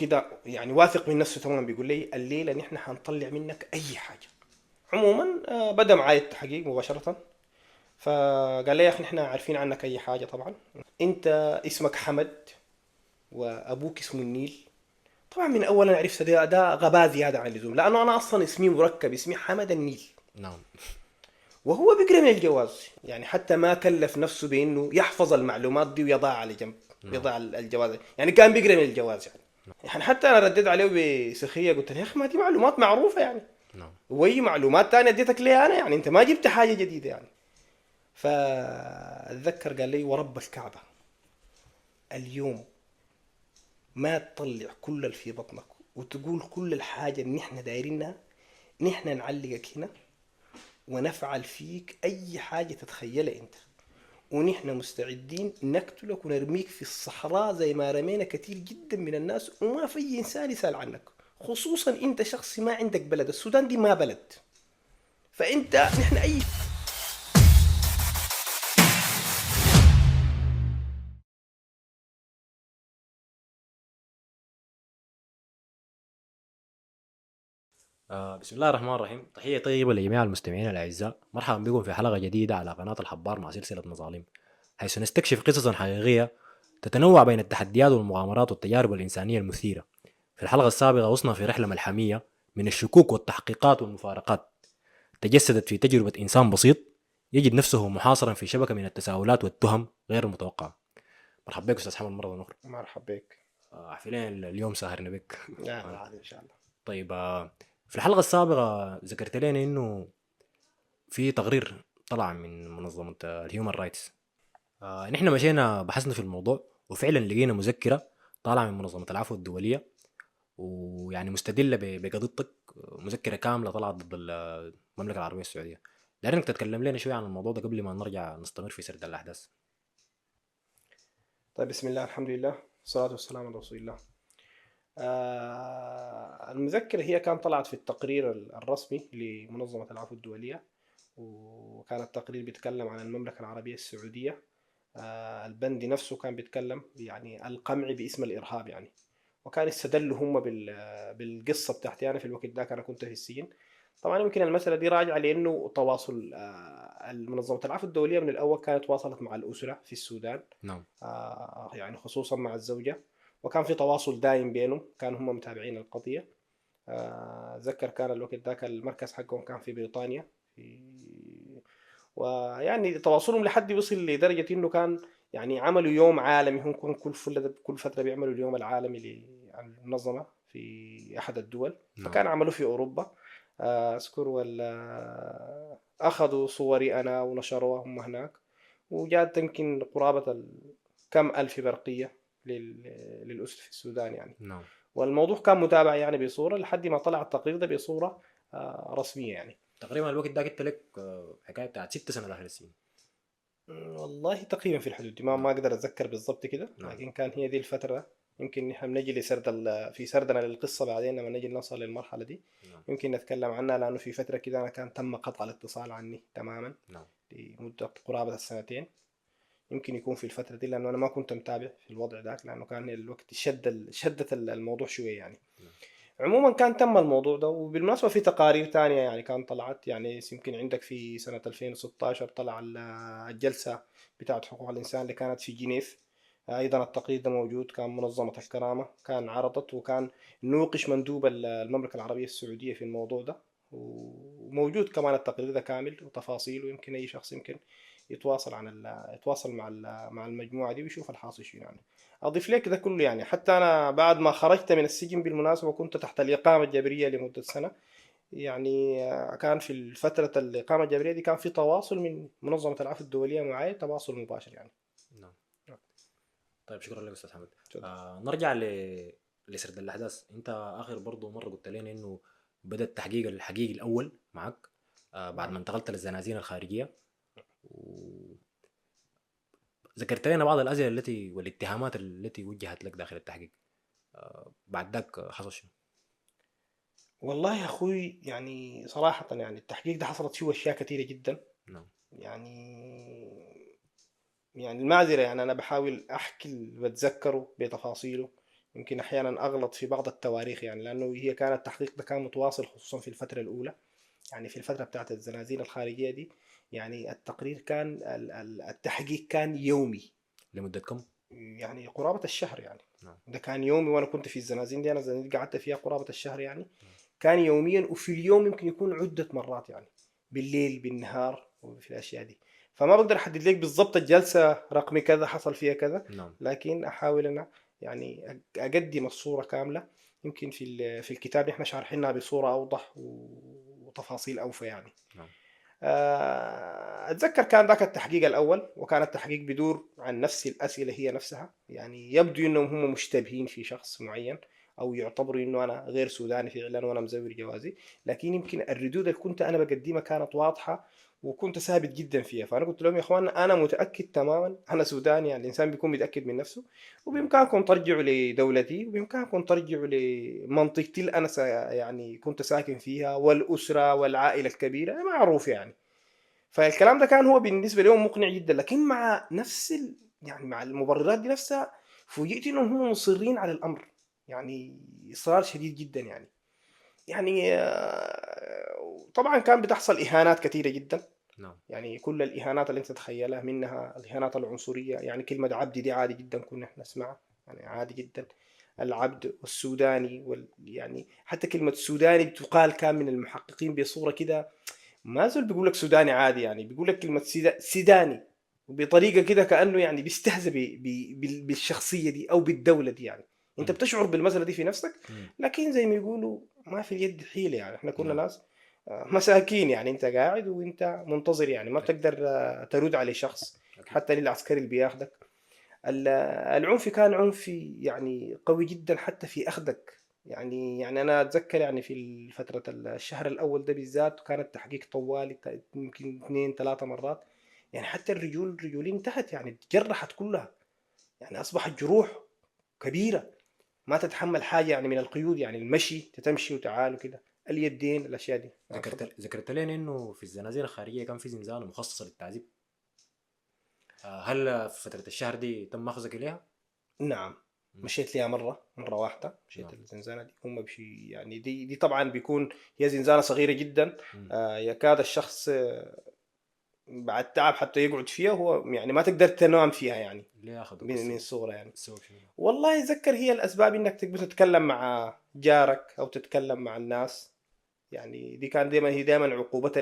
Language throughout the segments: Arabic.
كده يعني واثق من نفسه تماما، بيقول لي الليله نحن حنطلع منك اي حاجه. عموما بدا معايا التحقيق مباشره. فقال لي يا اخي نحن عارفين عنك اي حاجه طبعا. انت اسمك حمد وابوك اسمه النيل. طبعا من اول انا عرفت ده غباء زياده عن اللزوم، لانه انا اصلا اسمي مركب، اسمي حمد النيل. نعم. وهو بيقرا من الجواز، يعني حتى ما كلف نفسه بانه يحفظ المعلومات دي ويضعها على جنب. نعم. يضع الجواز، يعني كان بيقرا من الجواز يعني حتى انا رديت عليه بسخيه، قلت له يا اخي ما دي معلومات معروفه يعني، نعم. واي معلومات تانية اديتك ليه انا؟ يعني انت ما جبت حاجه جديده يعني. فاتذكر قال لي ورب الكعبه اليوم ما تطلع كل اللي في بطنك وتقول كل الحاجه اللي نحن دايرينها، نحن نعلقك هنا ونفعل فيك اي حاجه تتخيلها انت، ونحن مستعدين نقتلك ونرميك في الصحراء زي ما رمينا كثير جدا من الناس، وما في أي إنسان يسأل عنك، خصوصا أنت شخص ما عندك بلد، السودان دي ما بلد. فأنت نحن أي. بسم الله الرحمن الرحيم. تحية طيبة لجميع المستمعين الأعزاء، مرحبا بكم في حلقة جديدة على قناة الحبار مع سلسلة مظالم، حيث نستكشف قصصا حقيقية تتنوع بين التحديات والمغامرات والتجارب الإنسانية المثيرة. في الحلقة السابقة غصنا في رحلة ملحمية من الشكوك والتحقيقات والمفارقات، تجسدت في تجربة إنسان بسيط يجد نفسه محاصرا في شبكة من التساؤلات والتهم غير المتوقعة. مرحبا بك أستاذ حمد مرة أخرى. مرحبا بك. عفلين اليوم ساهرنا بك. لا لا عادي إن شاء الله. طيب، في الحلقة السابقة ذكرت لنا إنه في تقرير طلع من منظمة الهيومن رايتس. نحن مشينا بحثنا في الموضوع وفعلا لقينا مذكرة طالعة من منظمة العفو الدولية، ويعني مستدلة بقضيتك، مذكرة كاملة طلعت ضد المملكة العربية السعودية. لأنك تتكلم لنا شوية عن الموضوع ده قبل ما نرجع نستمر في سرد الأحداث. طيب بسم الله الحمد لله والصلاة والسلام على رسول الله. المذكرة هي كانت طلعت في التقرير الرسمي لمنظمة العفو الدولية، وكان التقرير بيتكلم عن المملكة العربية السعودية. البند نفسه كان بيتكلم يعني القمع باسم الإرهاب يعني. وكان استدلوا هم بالقصة بتاعتي أنا في الوقت ده، أنا كنت في السجن. طبعا يمكن المسألة دي راجعة لأنه تواصل المنظمة العفو الدولية من الأول كانت تواصلت مع الأسرة في السودان، نعم. يعني خصوصا مع الزوجة، وكان في تواصل دائم بينهم، كانوا هم متابعين القضية. أتذكر كان الوقت ذاك المركز حقهم كان في بريطانيا، ويعني تواصلهم لحد وصل لدرجة إنه كان يعني عملوا يوم عالمي، هم كل فترة بيعملوا اليوم العالمي للمنظمة في أحد الدول. نعم. فكان عملوا في أوروبا. أذكر أخذوا صوري أنا ونشروها هم هناك، وجات يمكن قرابة كم ألف برقية للأسر في السودان يعني. نعم. والموضوع كان متابع يعني بصورة لحد ما طلع التقرير ده بصورة رسمية يعني. تقريبا الوقت ده قلت لك حكاية بتاعت 6 سنة داخل السجن. والله تقريبا في الحدود دي، ما نعم. اقدر اتذكر بالضبط كده، نعم. لكن كان هي دي الفتره. يمكن نحن بنجي في سردنا للقصه بعدين لما نجي نوصل للمرحله دي. نعم. يمكن نتكلم عنها، لانه في فتره كده انا كان تم قطع الاتصال عني تماما نعم. لمده قرابه السنتين. يمكن يكون في الفتره دي لانه انا ما كنت متابع في الوضع ذاك، لانه كان الوقت شدت الموضوع شويه يعني. نعم. عموما كان تم الموضوع ده، وبالمناسبة في تقارير تانية يعني كان طلعت، يعني يمكن عندك في سنة 2016 طلع الجلسة بتاعت حقوق الإنسان اللي كانت في جنيف. أيضا التقرير ده موجود، كان منظمة الكرامة كان عرضت، وكان نوقش مندوب المملكة العربية السعودية في الموضوع ده. وموجود كمان التقرير ده كامل وتفاصيل، ويمكن أي شخص يمكن يتواصل مع المجموعة دي ويشوف الحاصل شنو يعني. اضيف لك ده كله يعني، حتى انا بعد ما خرجت من السجن بالمناسبه كنت تحت الاقامه الجبريه لمده سنه يعني. كان في الفتره الاقامه الجبريه دي كان في تواصل من منظمه العفو الدوليه معي، تواصل مباشر يعني. نعم. طيب، شكرا لك استاذ حمد. تفضل. نرجع لسرد الاحداث. انت اخر برضو مره قلت لنا انه بدا التحقيق الحقيقي الاول معك بعد ما انتقلت للزنازين الخارجيه، وذكرت لنا بعض الاسئله التي والاتهامات التي وجهت لك داخل التحقيق. بعد ذاك حصل شنو؟ والله يا اخوي يعني صراحه يعني التحقيق ده حصلت فيه اشياء كثيره جدا نعم. يعني. يعني المعذره يعني انا بحاول احكي اللي بتذكره بتفاصيله. يمكن أحيانا أغلط في بعض التواريخ يعني، لأنه هي كان التحقيق ده كان متواصل خصوصا في الفترة الأولى، يعني في الفترة بتاعت الزنازين الخارجية دي. يعني التقرير كان التحقيق كان يومي، لمدة كم؟ يعني قرابة الشهر يعني. نعم. ده كان يومي، وأنا كنت في الزنازين دي، أنا الزنازين دي قعدت فيها قرابة الشهر يعني. كان يوميا، وفي اليوم يمكن يكون عدة مرات يعني، بالليل بالنهار وفي الأشياء دي. فما بقدر أحدد لك بالضبط الجلسة رقم كذا حصل فيها كذا، نعم. لكن أحاول أنا يعني أقدم الصورة كاملة. يمكن في الكتاب نحن شارحينها بصورة أوضح وتفاصيل أوفى يعني. نعم. أتذكر كان ذاك التحقيق الأول، وكان التحقيق بدور عن نفس الأسئلة هي نفسها، يعني يبدو أنهم هم مشتبهين في شخص معين، أو يعتبروا أنه أنا غير سوداني فعلا وأنا مزور جوازي. لكن يمكن الردود اللي كنت أنا بقدمها كانت واضحة، وكنت ثابت جدا فيها. فأنا قلت لهم يا إخوان أنا متأكد تماما أنا سوداني، يعني الإنسان بيكون متأكد من نفسه. وبإمكانكم ترجعوا لدولتي، وبإمكانكم ترجعوا لمنطقتي اللي أنا يعني كنت ساكن فيها، والأسرة والعائلة الكبيرة معروف يعني. فالكلام ده كان هو بالنسبة لهم مقنع جدا، لكن مع نفس يعني مع المبررات دي نفسها فوجئت انهم هم مصرين على الامر، يعني اصرار شديد جدا يعني. يعني طبعا كان بتحصل اهانات كثيرة جدا، نعم. يعني كل الاهانات اللي انت تتخيلها، منها الاهانات العنصرية. يعني كلمة عبد دي عادي جدا كنا احنا نسمعها، يعني عادي جدا. العبد والسوداني يعني حتى كلمة سوداني بتقال كان من المحققين بصورة كده، ما زول بيقول لك سوداني عادي، يعني بيقول لك كلمة سيداني بطريقة كده كأنه يعني بيستهزئ بالشخصية دي أو بالدولة دي يعني. أنت مم. بتشعر بالمسألة دي في نفسك، مم. لكن زي ما يقولوا ما في اليد حيلة يعني. احنا كنا نعم. ناس مساكين يعني. أنت قاعد وأنت منتظر، يعني ما بتقدر ترد على شخص، أكيد. حتى للعسكري اللي بياخدك. العنف كان عنف يعني قوي جدا حتى في أخذك. يعني أنا أتذكر يعني في فترة الشهر الأول ده بالذات كان التحقيق طوالي، يمكن 2 3 مرات. يعني حتى الرجولين انتهت، يعني تجرحت كلها، يعني أصبحت جروح كبيرة ما تتحمل حاجة يعني من القيود، يعني المشي تمشي وتعال وكده، اليدين الأشياء دي. تفضل. ذكرت لي انه في الزنازين الخارجيه كان في زنزانه مخصصه للتعذيب. هل في فتره الشهر دي تم اخذك اليها؟ نعم، مم. مشيت ليها مرة واحدة، مشيت نعم. الزنزانة دي. هم بشي يعني دي طبعا بيكون هي زنزانة صغيرة جدا. مم. يكاد الشخص بعد تعب حتى يقعد فيها، هو يعني ما تقدر تنام فيها يعني، ليه اخذوك من صغره يعني. السبب شنو؟ والله اتذكر هي الاسباب انك تقدر تتكلم مع جارك او تتكلم مع الناس. يعني دي كان دائما هي دائما عقوبتها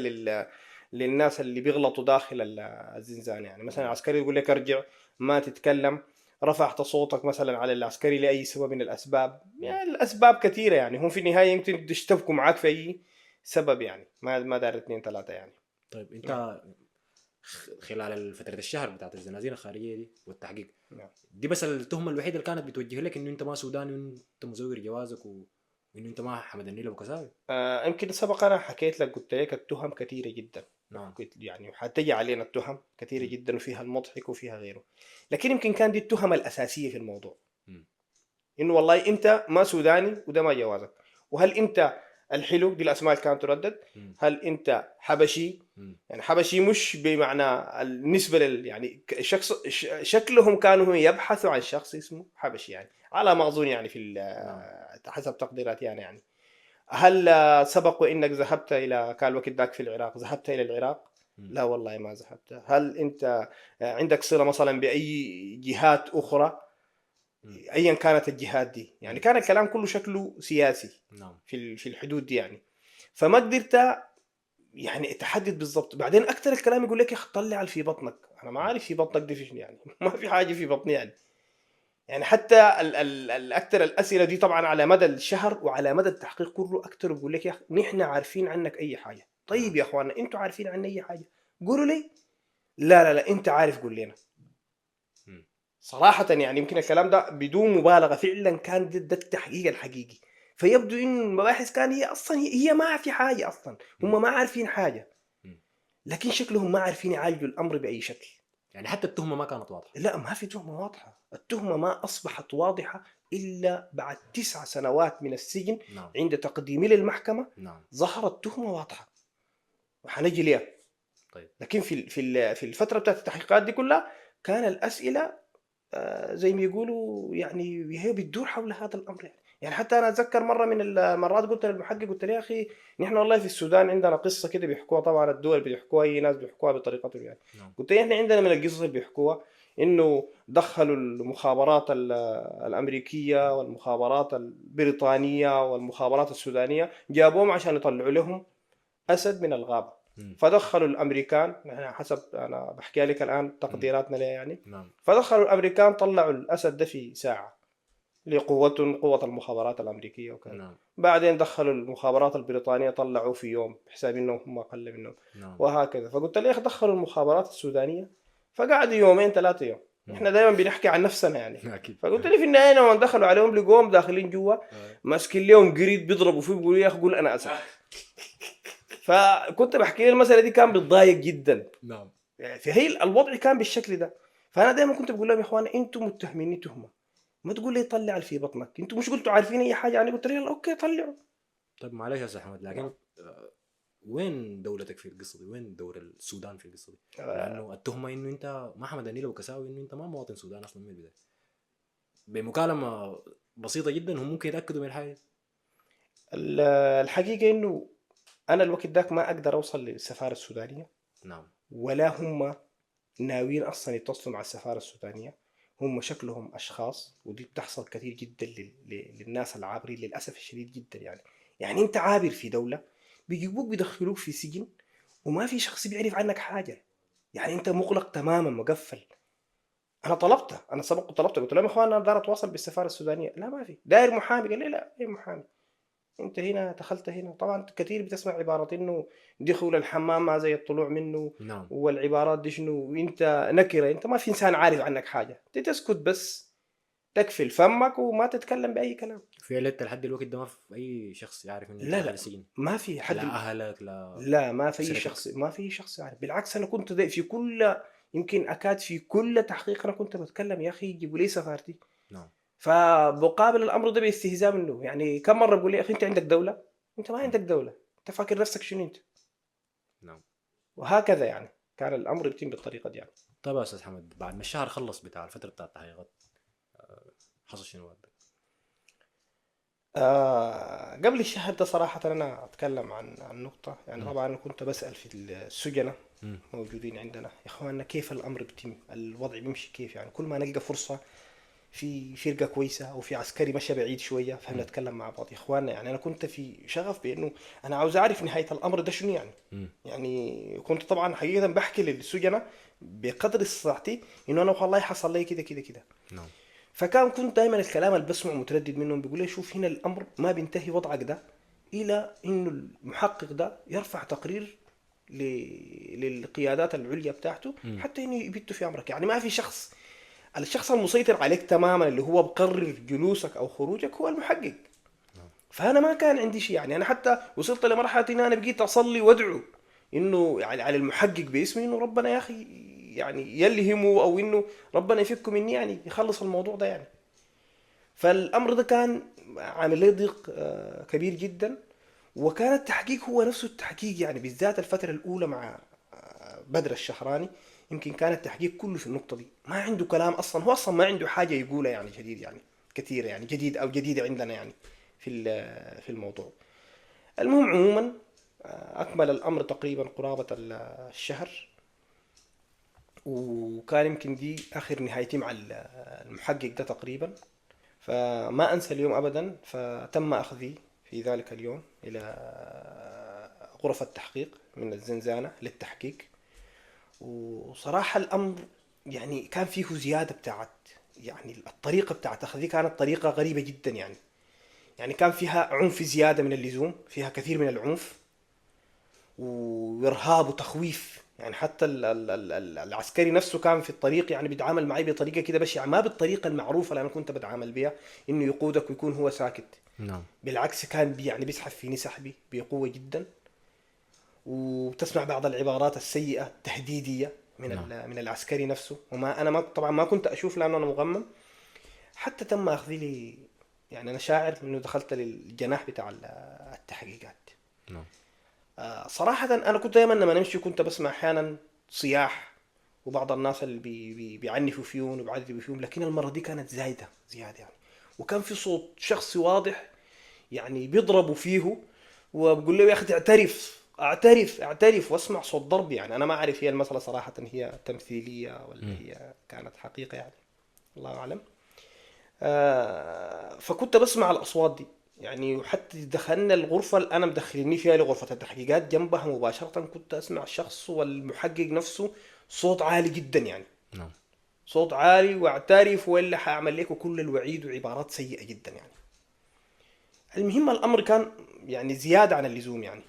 للناس اللي بيغلطوا داخل الزنزانة. يعني مثلا نعم. العسكري يقول لك ارجع، ما تتكلم، رفعت صوتك مثلا على العسكري لأي سبب من الأسباب، مم. يعني الأسباب كثيرة يعني. هم في النهاية يمكن يشتبكوا معاك في أي سبب يعني، ما دار 2 3 يعني. طيب نعم. انت خلال فتره الشهر بتاعت الزنازين الخارجيه دي والتحقيق، نعم. دي بس التهمه الوحيده اللي كانت بتوجه لك انه انت ما سوداني وانت مزور جوازك وانه انت ما حمد النيل ابو كساوي؟ يمكن سبق أنا حكيت لك، قلت لك التهم كثيرة جدا. نعم. يعني حتجي علينا التهم كثيرة مم. جدا، وفيها المضحك وفيها غيره. لكن يمكن كان دي التهم الأساسية في الموضوع، مم. انه والله انت ما سوداني وده ما جوازك. وهل انت الحلو دي الاسماء اللي كانت تردد، مم. هل انت حبشي؟ مم. يعني حبشي مش بمعنى النسبة يعني شخص شكلهم كانوا يبحثوا عن شخص اسمه حبشي يعني، على ما اظن يعني في نعم. حسب تقديراتي يعني. هل سبق وانك ذهبت الى كان الوقت ذاك في العراق، ذهبت الى العراق؟ مم. لا والله ما ذهبت. هل انت عندك صلة مثلا باي جهات اخرى؟ مم. ايا كانت الجهات دي يعني. مم. كان الكلام كله شكله سياسي نعم. في الحدود دي يعني. فما قدرت يعني تحدد بالضبط. بعدين اكثر الكلام يقول لك يا اخي طلع اللي في بطنك. انا ما مم. عارف في بطنك دي في شنو يعني ما في حاجه في بطني يعني. يعني حتى الاكثر الاسئله دي طبعا على مدى الشهر وعلى مدى التحقيق كله اكثر بيقول لك يا اخي نحن عارفين عنك اي حاجه. طيب نعم. يا اخوانا انتوا عارفين عنا اي حاجه، قولوا لي. لا انت عارف قول لنا. مم. صراحة يعني يمكن الكلام ده بدون مبالغة فعلا كان ده التحقيق الحقيقي. فيبدو ان المباحث كان هي اصلا هي ما في حاجة اصلا، مم. هم ما عارفين حاجة. مم. لكن شكلهم ما عارفين يعالجوا الامر باي شكل. يعني حتى التهمه ما كانت واضحه. لا ما في تهمة واضحة. التهمة ما اصبحت واضحة الا بعد 9 سنوات من السجن. نعم. عند تقديمي للمحكمة نعم. ظهرت تهمة واضحة، وحنجي ليها. طيب. لكن في الفترة بتاعت التحقيقات دي كلها كان الاسئلة زي ما يقولوا يعني هي بتدور حول هذا الامر يعني حتى انا اتذكر مره من المرات قلت للمحقق، قلت له يا اخي نحن والله في السودان عندنا قصه كده بيحكوها، طبعا الدول بيحكوها، اي ناس بيحكوها بطريقتهم يعني. نعم. قلت له احنا عندنا من القصص اللي بيحكوها انه دخلوا المخابرات الامريكيه والمخابرات البريطانيه والمخابرات السودانيه، جابوهم عشان يطلعوا لهم اسد من الغابه. مم. فدخلوا الامريكان، يعني حسب انا بحكي لك الان مم. تقديراتنا ليه يعني، نعم. فدخلوا الامريكان طلعوا الاسد ده في ساعه لقوة قوة المخابرات الأمريكية وكذا. نعم. بعدين دخلوا المخابرات البريطانية طلعوه في يوم بحساب إنهم هم أقل منهم، نعم. وهكذا. فقلت له يا أخي دخلوا المخابرات السودانية، فقعدوا يومين ثلاثة يوم. مم. إحنا دائما بنحكي عن نفسنا يعني. اكيد. فقلت لي في النهاية لما دخلوا عليهم لقوهم داخلين جوا آه. ماسكين لهم قريد بيضربوا فيه، بيقولوا يا أخي قول أنا أسد. فكنت بحكي له المسألة دي، كان بيتضايق جدا نعم. يعني. فهي الوضع كان بالشكل ده. فأنا دائما كنت بقول لهم يا إخوان أنتم متهميني تهمة، ما تقول لي طلع اللي في بطنك، انتوا مش قلتوا عارفين اي حاجه يعني؟ قلت له يلا اوكي طلعوا. طيب معلش يا استاذ احمد، لكن وين دولتك في القصه دي؟ وين دور السودان في القصه دي؟ لانه التهمه انه انت ما حمد النيل وكساوي انه انت ما مواطن سودان اصلا من البدايه. بمكالمه بسيطه جدا هم ممكن يتاكدوا من الحاجه. الحقيقه انه انا الوقت ذاك ما اقدر اوصل للسفاره السودانيه، نعم. ولا هم ناويين اصلا يتصلوا مع السفاره السودانيه. هم شكلهم اشخاص، ودي بتحصل كثير جدا للناس العابرين للاسف الشديد جدا يعني. يعني انت عابر في دوله، بيجيبوك بيدخلوك في سجن وما في شخص بيعرف عنك حاجه، يعني انت مغلق تماما مقفل. انا طلبته، انا سبق وطلبته، قلت لهم يا اخوان انا داير اتواصل بالسفاره السودانيه، لا ما في، داير محامي، قال لي لا اي محامي، انت هنا دخلت هنا. طبعا كثير بتسمع عباره انه دخول الحمام ما زي الطلوع منه، نعم. والعبارات دي شنو، وانت نكره، انت ما في انسان عارف عنك حاجه، انت تسكت بس، تكفل فمك وما تتكلم باي كلام. في ليله لحد الوقت ده ما في اي شخص يعرف انه انت لا داخل لا السجن؟ ما في لا حد. اهلك لا لا ما في اسرتك؟ شخص، ما في شخص عارف. بالعكس انا كنت في كل، يمكن اكاد في كل تحقيق انا كنت بتكلم يا اخي جيبوا لي سفارتي. نعم. فبقابل الامر ده باستهزاء منه، يعني كم مره بقول لي يا اخي انت عندك دوله، انت ما نعم. عندك دوله، انت فاكر نفسك شنو انت؟ نعم. وهكذا يعني كان الامر يتم بالطريقه دي يعني. طيب يا استاذ حمد، بعد ما الشهر خلص بتاع الفتره بتاع التحقيقات حصل شنو بعد؟ قبل الشهر ده صراحه انا اتكلم عن نقطه يعني. مم. طبعا انا كنت بسال في السجنه مم. موجودين عندنا يا اخواننا كيف الامر بيتم، الوضع بيمشي كيف يعني. كل ما نلقى فرصه في فرقه كويسه او في عسكري مشى بعيد شويه مم. فبنتكلم مع بعض يا اخواننا. يعني انا كنت في شغف بانه انا عاوز اعرف نهايه الامر ده شنو يعني. مم. يعني كنت طبعا حقيقه بحكي للسجناء بقدر استطاعتي انه انا والله حصل لي كده كده كده. نعم. كنت دائما الكلام اللي بسمعه متردد منهم بيقول لي شوف هنا الامر ما بينتهي وضعك ده الى انه المحقق ده يرفع تقرير للقيادات العليا بتاعته مم. حتى انه يبتوا في امرك. يعني ما في شخص، الشخص المسيطر عليك تماما اللي هو بقرر جلوسك او خروجك هو المحقق. نعم. فانا ما كان عندي شيء يعني. انا حتى وصلت لمرحله ان انا بقيت اصلي وادعو انه يعني على المحقق باسمي انه ربنا يا اخي يعني يلهمه، او انه ربنا يفكه مني يعني يخلص الموضوع ده يعني. فالامر ده كان عامل لي ضيق كبير جدا. وكان التحقيق هو نفسه التحقيق يعني، بالذات الفتره الاولى مع بدر الشهراني، يمكن كان التحقيق كله في النقطه دي، ما عنده كلام اصلا، هو اصلا ما عنده حاجه يقولها يعني جديد يعني، كثير يعني جديد او جديده عندنا يعني في الموضوع. المهم عموما اكمل الامر تقريبا قرابه الشهر، وكان يمكن دي اخر نهايتي مع المحقق ده تقريبا. فما انسى اليوم ابدا، فتم اخذي في ذلك اليوم الى غرفه التحقيق من الزنزانه للتحقيق. وصراحه الامر يعني كان فيه زياده بتاعت، يعني الطريقه بتاعت اخذي كانت طريقه غريبه جدا يعني. يعني كان فيها عنف زياده من اللزوم، فيها كثير من العنف وارهاب وتخويف يعني. حتى العسكري نفسه كان في الطريق يعني بيتعامل معي بطريقه كده بشعه، ما بالطريقه المعروفه اللي انا كنت بتعامل بها انه يقودك ويكون هو ساكت. نعم. بالعكس كان يعني بيسحب فيني سحبي بقوه جدا، وتسمع بعض العبارات السيئه التهديديه من نعم. من العسكري نفسه. وما انا ما طبعا ما كنت اشوف لانه انا مغمم. حتى تم اخذ لي، يعني انا شاعر انه دخلت للجناح بتاع التحقيقات. نعم. صراحة أنا كنت دايما لما نمشي كنت بسمع أحيانا صياح، وبعض الناس اللي بيعنفوا فيهم وبيعذبوا فيهم، لكن المرة دي كانت زيادة يعني. وكان في صوت شخصي واضح يعني بيضربوا فيه، وبقول له يا اخي اعترف واسمع صوت ضرب. يعني انا ما اعرف هي المسألة صراحة هي تمثيلية ولا هي كانت حقيقة يعني، الله اعلم. فكنت بسمع الاصوات دي يعني. وحتى دخلنا الغرفة اللي انا مدخليني فيها لغرفة التحقيقات، جنبها مباشرة كنت اسمع الشخص والمحقق نفسه صوت عالي جدا يعني، نعم. صوت عالي، واعترف ولا حاعمل لكم كل الوعيد وعبارات سيئة جدا يعني. المهم الامر كان يعني زيادة عن اللزوم يعني.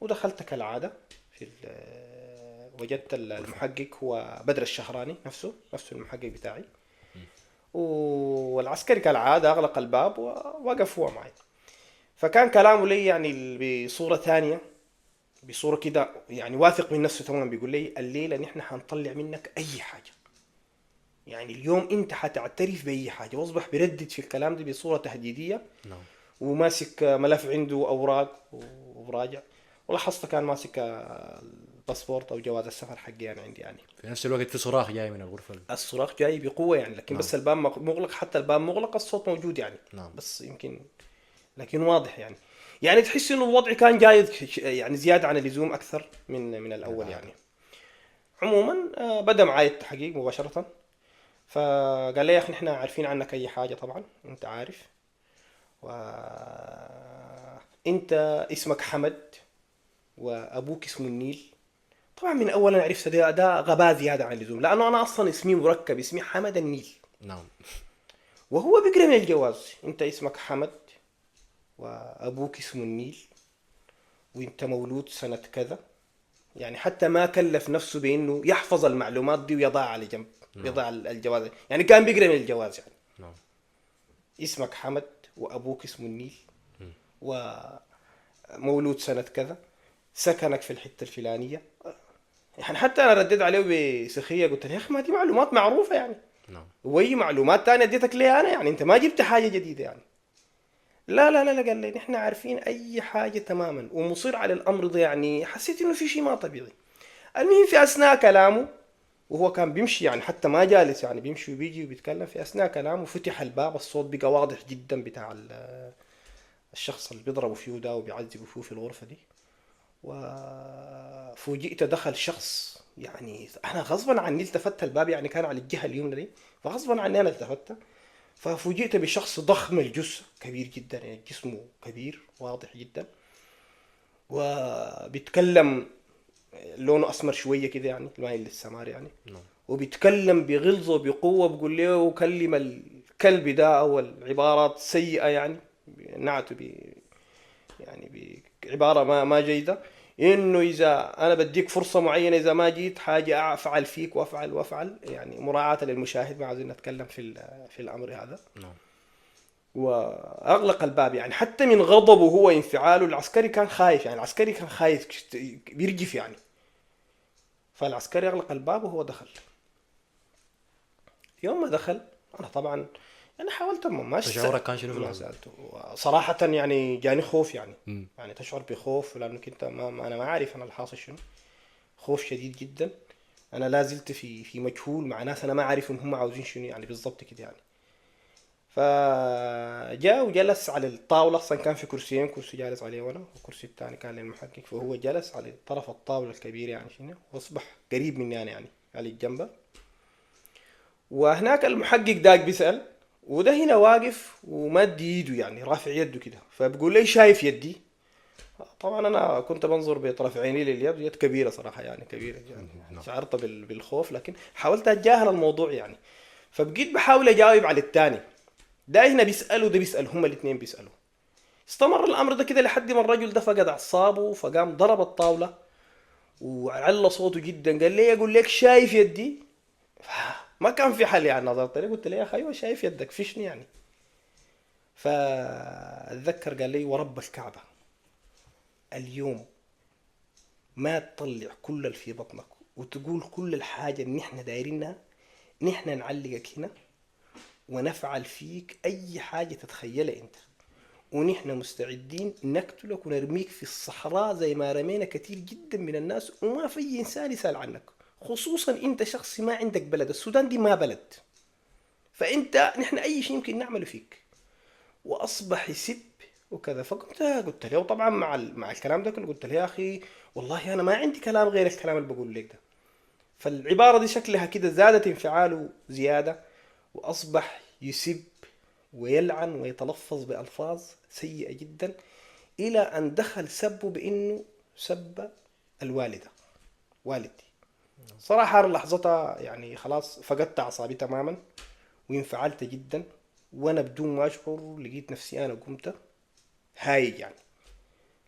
ودخلت كالعادة في وجدت المحقق هو بدر الشهراني، نفسه المحقق بتاعي. والعسكري كالعادة أغلق الباب ووقف هو معي. فكان كلامه لي يعني بصورة ثانية، بصورة كده يعني واثق من نفسه تماما. بيقول لي الليلة نحن حنطلع منك أي حاجة، يعني اليوم أنت حتعترف بأي حاجة. واصبح بيردد في الكلام ده بصورة تهديدية، نعم. وماسك ملف عنده أوراق وراجع. ولاحظت كان ماسك الباسبورت أو جواز السفر حقي أنا عندي يعني. في نفس الوقت في صراخ جاي من الغرفة الصراخ جاي بقوة يعني، لكن نعم. بس الباب مغلق. حتى الباب مغلق الصوت موجود يعني، نعم. بس يمكن لكن واضح يعني. يعني تحس انه الوضع كان جاي يعني زيادة عن اللزوم اكثر من من الاول العادة. يعني. عموما بدأ معي التحقيق مباشرة. فقال لي يا اخي احنا عارفين عنك اي حاجة، طبعا انت عارف، وانت اسمك حمد وابوك اسمه النيل. طبعا من اول انا عرفت ده غباء زيادة عن اللزوم، لانه انا اصلا اسمي مركب، اسمي حمد النيل. نعم. وهو بيقرا من الجواز انت اسمك حمد وابوك اسمه النيل وانت مولود سنة كذا. يعني حتى ما كلف نفسه بانه يحفظ المعلومات دي ويضعها على جنب، نعم. يضع الجواز يعني. كان بيقرا من الجواز يعني نعم. اسمك حمد وابوك اسمه النيل ومولود سنة كذا، سكنك في الحتة الفلانية. يعني حتى انا رديت عليه بسخرية، قلت له يا اخي ما دي معلومات معروفة يعني، نعم. واي معلومات تانية اديتك ليه انا يعني؟ انت ما جبت حاجة جديدة يعني. لا قال لي نحن عارفين اي حاجة تماما، ومصر على الامر ده. يعني حسيت انه في شيء ما طبيعي. المهم في اثناء كلامه، وهو كان بيمشي يعني حتى ما جالس يعني، بيمشي وبيجي وبيتكلم، في اثناء كلامه فتح الباب، الصوت بقى واضح جدا بتاع الشخص اللي بيضربوا فيه ده وبيعذبوا فيه في الغرفة دي. وفوجئت دخل شخص يعني، انا غصبا عني التفت الباب يعني كان على الجهة اليمنى دي، فغصبا عني انا التفت. ففوجئت بشخص ضخم الجثة، كبير جدا يعني، جسمه كبير واضح جدا، وبيتكلم لونه اسمر شويه كده يعني، مايل للسمار يعني. نعم. وبيتكلم بغلظه وبقوه، بيقول له كلم الكلب ده او العبارات سيئه يعني، نعته يعني بعباره ما جيده، انه اذا انا بديك فرصه معينه اذا ما جيت حاجه افعل فيك وافعل يعني، مراعاه للمشاهد، ما عايزين نتكلم في الامر هذا. نعم. واغلق الباب يعني. حتى من غضبه هو انفعاله، العسكري كان خايف يعني، العسكري كان خايف بيرجف يعني. فالعسكري اغلق الباب وهو دخل. يوم ما دخل انا طبعا يعني حاولت تشعرك كان شنو في ما اللحظة؟ سالته صراحه يعني. جاني خوف يعني، مم. يعني تشعر بخوف لانك انت انا ما عارف انا الحاصل شنو. خوف شديد جدا. انا لا زلت في مجهول مع ناس انا ما عارف هم عاوزين شنو يعني بالضبط كده يعني. فجاء وجلس على الطاولة. أصلا كان في كرسيين، كرسي جالس عليه وأنا، والكرسي الثاني كان للمحقق. فهو جلس على طرف الطاولة الكبير يعني شنو، وأصبح قريب مني أنا يعني على الجنبة. وهناك المحقق داك بيسأل، وده هنا واقف ومد ايده يعني رافع يده كده. فبقول لي شايف يدي؟ طبعا انا كنت بنظر بطرف عيني لليد، يد كبيره صراحه يعني، كبيره يعني. نعم. شعرت بالخوف، لكن حاولت اتجاهل الموضوع يعني. فبقيت بحاول اجاوب على الثاني. ده هنا بيسألوا ده بيسأل، هما الاثنين بيسألوا. استمر الامر ده كده لحد ما الرجل ده فقد اعصابه، فقام ضرب الطاوله وعلى صوته جدا، قال لي اقول لك شايف يدي؟ ما كان في حل يعني. نظرت لي قلت له يا اخي ايوه شايف يدك، فيشني يعني. فاتذكر قال لي ورب الكعبه اليوم ما تطلع كل اللي في بطنك وتقول كل الحاجه اللي احنا دايرينها، نحن نعلقك هنا ونفعل فيك اي حاجه تتخيلها انت، ونحن مستعدين نقتلك ونرميك في الصحراء زي ما رمينا كثير جدا من الناس، وما في انسان يسأل عنك. خصوصا انت شخص ما عندك بلد، السودان دي ما بلد، فانت نحن اي شيء يمكن نعمله فيك. واصبح يسب وكذا. قلت له طبعا مع الكلام ده كله، قلت له يا اخي والله انا ما عندي كلام غير الكلام اللي بقول لك ده. فالعبارة دي شكلها كده زادت انفعاله زيادة، واصبح يسب ويلعن ويتلفظ بألفاظ سيئة جدا، إلى أن دخل سبه بأنه سب الوالدة، والدتي. صراحة لحظتها يعني خلاص فقدت أعصابي تماما وانفعلت جدا، وأنا بدون ما أشعر لقيت نفسي أنا قمت هايج يعني،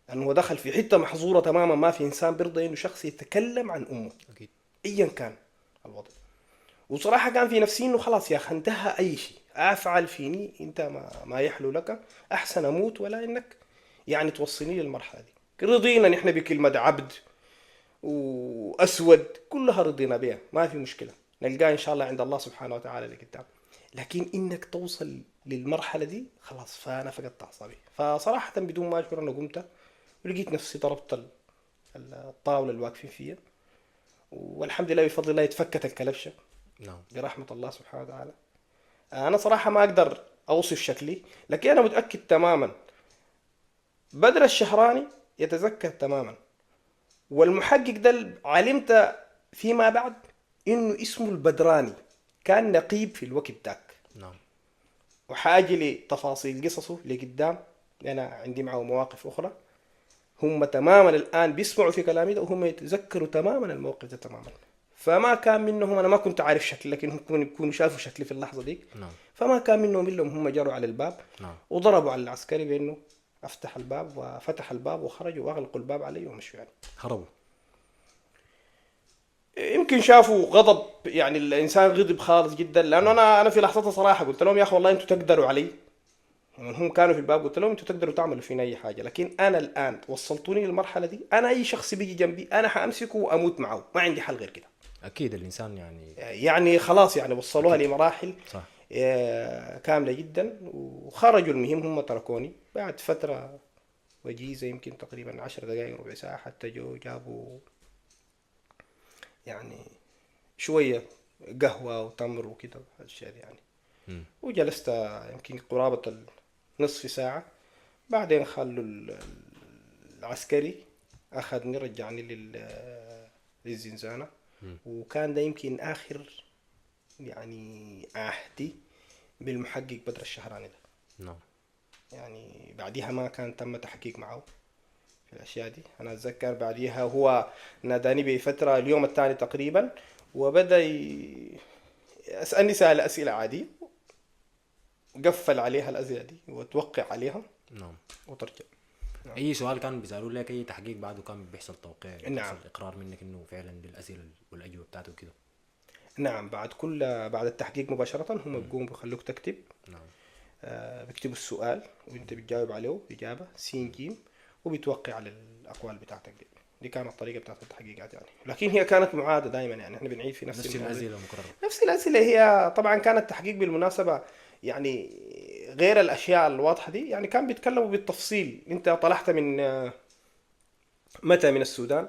لأنه هو دخل في حتة محظورة تماما. ما في إنسان بيرضى إنه شخص يتكلم عن أمه اكيد. أيا كان الوضع. وصراحة كان في نفسي إنه خلاص يا أخي انتهى أي شيء أفعل فيني أنت ما يحلو لك، أحسن أموت ولا إنك يعني توصلني للمرحلة دي. رضينا نحن بكلمة عبد وأسود كلها رضينا بها، ما في مشكلة، نلقاه إن شاء الله عند الله سبحانه وتعالى لقدام. لكن إنك توصل للمرحلة دي خلاص، فأنا فقدت أعصابي. فصراحة بدون ما أشعر أنا قمت ولقيت نفسي ضربت الطاولة اللي واقفين فيها، والحمد لله بفضل الله يتفكت الكلبشة نعم. برحمة الله سبحانه وتعالى. أنا صراحة ما أقدر أوصف شكلي، لكن أنا متأكد تماما بدر الشهراني يتذكر تماما. والمحقق ده علمت فيما بعد إنه اسمه البدراني، كان نقيب في الوقت داك. نعم. وحاجي لتفاصيل قصصه لقدام، لأن عندي معه مواقف أخرى. هم تماما الآن بيسمعوا في كلامي ده وهم يتذكروا تماما الموقف ده تماما. فما كان منهم، أنا ما كنت عارف شكلي لكن هم يكونوا شافوا شكلي في اللحظة دي. نعم. فما كان منهم إلا هم جروا على الباب نعم. وضربوا على العسكري بأنه أفتح الباب، وفتح الباب وخرجوا وأغلقوا الباب علي ومشوا يعني. هربوا. يمكن شافوا غضب، يعني الإنسان غضب خالص جدا، لأنه أنا في لحظتها صراحة قلت لهم يا أخي والله أنتوا تقدروا علي، يعني هم كانوا في الباب قلت لهم انتوا تقدروا تعملوا فينا اي حاجه، لكن انا الان وصلتوني للمرحله دي، انا اي شخص بيجي جنبي انا حامسكه واموت معه، ما عندي حل غير كده. اكيد الانسان يعني. يعني خلاص يعني وصلوها اكيد. لمراحل صح. كامله جدا. وخرجوا، المهم هم تركوني بعد فتره وجيزه، يمكن تقريبا 10 دقائق ربع ساعه، حتى جابوا يعني شويه قهوه وتمر وكده الاشياء دي يعني. مم. وجلست يمكن قرابه نصف ساعه، بعدين خلوا العسكري أخذني رجعني للزنزانة. مم. وكان ده يمكن آخر يعني عهدي بالمحقق بدر الشهراني ده. نعم. يعني بعديها ما كان تم تحقيق معه في الأشياء دي. أنا أتذكر بعديها هو ناداني بفترة اليوم الثاني تقريبا، وبدأ يسألني سؤال أسئلة عادي، قفل عليها الأسئلة دي وتوقع عليها نعم. وترجع. نعم. اي سؤال كان بيسالوا لك، اي تحقيق بعده كان بيحصل توقيع، نعم. بيحصل اقرار منك انه فعلا بالاسئله والاجوبه بتاعته وكده. نعم، بعد التحقيق مباشرة هم بيقوموا بيخلوك تكتب. نعم. بيكتبوا السؤال وانت بتجاوب عليه إجابة سين جيم، وبيتوقع على الأقوال بتاعتك دي كانت الطريقة بتاعت التحقيقات يعني. لكن هي كانت معادة دائما، يعني احنا بنعيد في نفس نفس المواضيع، الاسئله مكرره. نفس الأسئلة. هي طبعا كان التحقيق بالمناسبة يعني غير الأشياء الواضحة دي، يعني كان بيتكلموا بالتفصيل. انت طلعت من متى من السودان،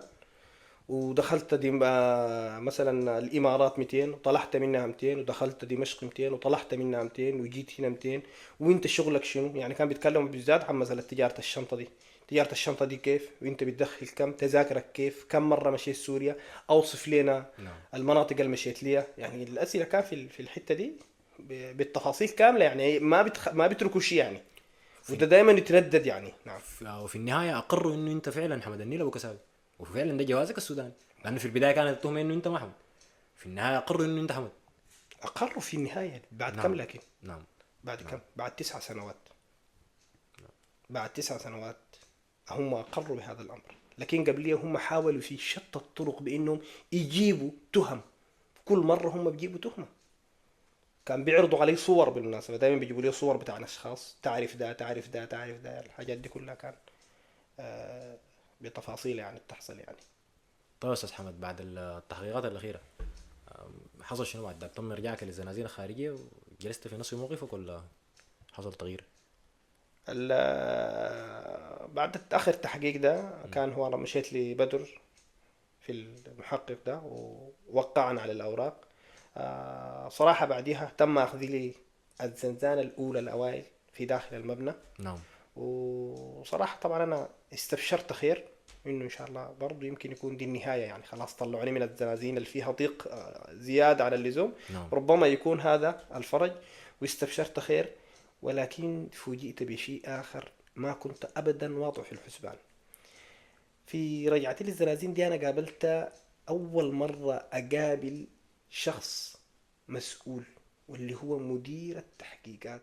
ودخلت دي مثلا الامارات 200 وطلعت منها 200، ودخلت دمشق 200 وطلعت منها 200، وجيت هنا 200، وانت شغلك شنو. يعني كان بيتكلموا بالذات عن مسألة تجارة الشنطة دي. تجارة الشنطة دي كيف، وانت بتدخل كم، تذاكرك كيف، كم مرة مشيت سوريا، اوصف لنا نعم. المناطق اللي مشيت ليها. يعني الأسئلة كان في الحتة دي بالتفاصيل كاملة، يعني ما بيتركوا شيء يعني. وده دائما يتردد يعني. نعم. وفي النهايه اقروا انه انت فعلا حمد النيل ابو كساوي، وفعلا ده جوازك السوداني، لانه في البدايه كانت التهمه انه انت ما حمد، في النهايه اقروا انه انت حمد. أقروا في النهاية بعد كم نعم. لكن نعم. بعد نعم. كم، بعد 9 سنوات. بعد 9 سنوات هم أقروا بهذا الأمر. لكن قبليه هم حاولوا في شتى الطرق بأنهم يجيبوا تهم. كل مرة هم بيجيبوا تهمة. كان بيعرضوا علي صور بالمناسبة، دائما بيجيبوا لي صور بتاع أشخاص، تعرف ده تعرف ده تعرف ده، الحاجات دي كلها كان بتفاصيل يعني بتحصل يعني. طيب يا استاذ حمد، بعد التحقيقات الاخيره حصل شنو بعد ذاك؟ تم ارجاعك للزنازين الخارجيه وجلست في نفس موقفك ولا حصل تغيير؟ بعد آخر تحقيق ده كان هو أنا مشيت لبدر في المحقق ده ووقعنا على الأوراق. صراحة بعدها تم أخذ لي الزنزانة الأولى الأوائل في داخل المبنى. نعم. وصراحة طبعا أنا استبشرت خير إنه إن شاء الله برضو يمكن يكون دي النهاية، يعني خلاص طلعوني من الزنازين اللي فيها ضيق زيادة عن اللزوم، نعم. ربما يكون هذا الفرج، واستبشرت خير. ولكن فوجئت بشيء آخر ما كنت أبدا واضع في الحسبان. في رجعتي للزنازين دي أنا قابلت أول مرة أقابل شخص مسؤول، واللي هو مدير التحقيقات